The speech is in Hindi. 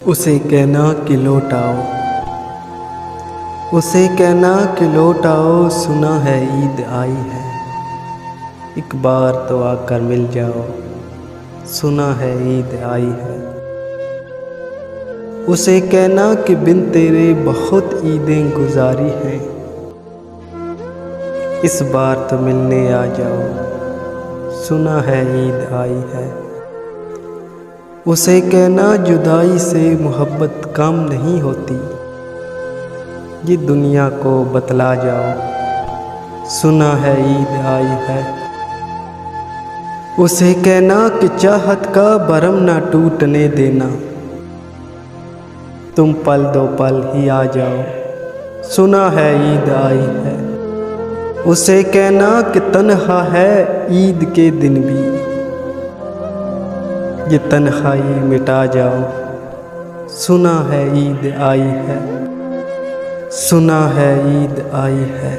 उसे कहना कि लौट आओ, उसे कहना कि लौट आओ, सुना है ईद आई है। एक बार तो आकर मिल जाओ, सुना है ईद आई है। उसे कहना कि बिन तेरे बहुत ईदें गुजारी हैं, इस बार तो मिलने आ जाओ, सुना है ईद आई है। उसे कहना जुदाई से मोहब्बत कम नहीं होती, ये दुनिया को बतला जाओ, सुना है ईद आई है। उसे कहना कि चाहत का भरम ना टूटने देना, तुम पल दो पल ही आ जाओ, सुना है ईद आई है। उसे कहना कि तन्हा है ईद के दिन भी, ये तन्हाई मिटा जाओ, सुना है ईद आई है, सुना है ईद आई है।